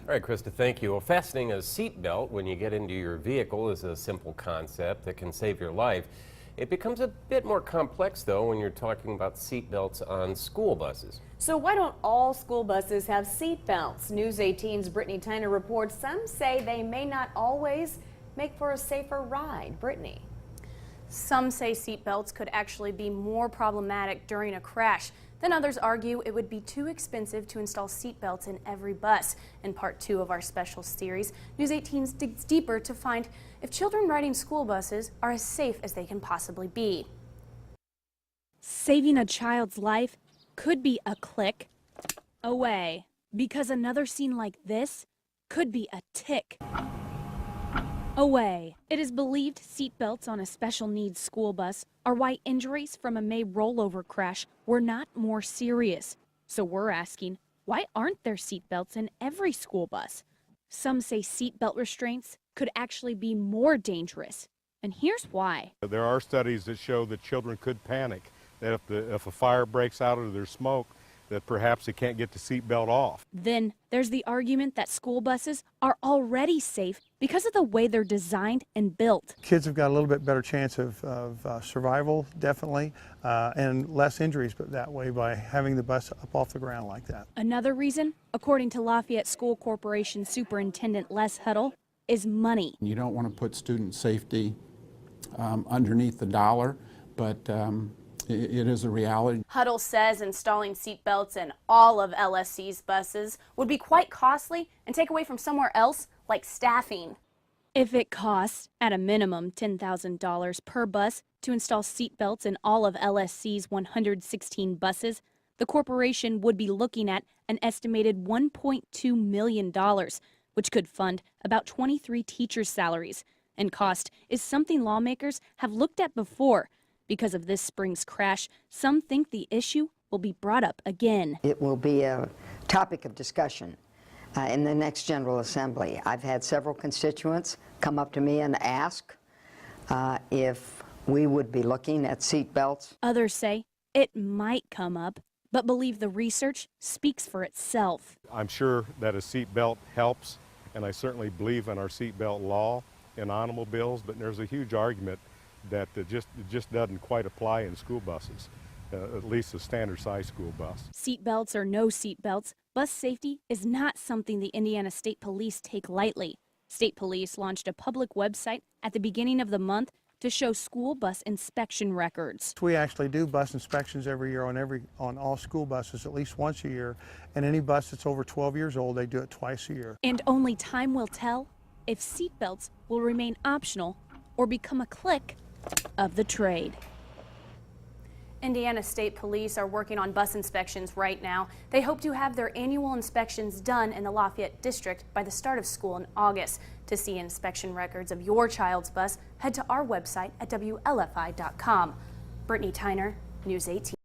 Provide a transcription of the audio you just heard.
All right, Krista, thank you. Well, fastening a seatbelt when you get into your vehicle is a simple concept that can save your life. It becomes a bit more complex, though, when you're talking about seatbelts on school buses. So why don't all school buses have seatbelts? News 18's Brittany Tyner reports some say they may not always make for a safer ride. Brittany. Some say seatbelts could actually be more problematic during a crash. Then others argue it would be too expensive to install seatbelts in every bus. In part 2 of our special series, News 18 digs deeper to find if children riding school buses are as safe as they can possibly be. Saving a child's life could be a click away, because another scene like this could be a tick away. It is believed seatbelts on a special needs school bus are why injuries from a May rollover crash were not more serious. So we're asking, why aren't there seatbelts in every school bus? Some say seatbelt restraints could actually be more dangerous. And here's why. There are studies that show that children could panic, that if a fire breaks out or there's smoke, that perhaps they can't get the seatbelt off. Then there's the argument that school buses are already safe because of the way they're designed and built. Kids have got a little bit better chance of survival, definitely, and less injuries but that way by having the bus up off the ground like that. Another reason, according to Lafayette School Corporation Superintendent Les Huddle, is money. You don't want to put student safety underneath the dollar, but it is a reality. Huddle says installing seatbelts in all of LSC's buses would be quite costly and take away from somewhere else, like staffing. If it costs, at a minimum, $10,000 per bus to install seatbelts in all of LSC's 116 buses, the corporation would be looking at an estimated $1.2 million, which could fund about 23 teachers' salaries. And cost is something lawmakers have looked at before. Because of this spring's crash, some think the issue will be brought up again. It will be a topic of discussion in the next General Assembly. I've had several constituents come up to me and ask if we would be looking at seat belts. Others say it might come up, but believe the research speaks for itself. I'm sure that a seatbelt helps, and I certainly believe in our seatbelt law in automobiles, but there's a huge argument that it just doesn't quite apply in school buses, at least a standard size school bus. Seatbelts or no seatbelts, bus safety is not something the Indiana State Police take lightly. State Police launched a public website at the beginning of the month to show school bus inspection records. We actually do bus inspections every year on all school buses at least once a year, and any bus that's over 12 years old, they do it twice a year. And only time will tell if seatbelts will remain optional or become a click of the trade. Indiana State Police are working on bus inspections right now. They hope to have their annual inspections done in the Lafayette District by the start of school in August. To see inspection records of your child's bus, head to our website at WLFI.com. Brittany Tyner, News 18.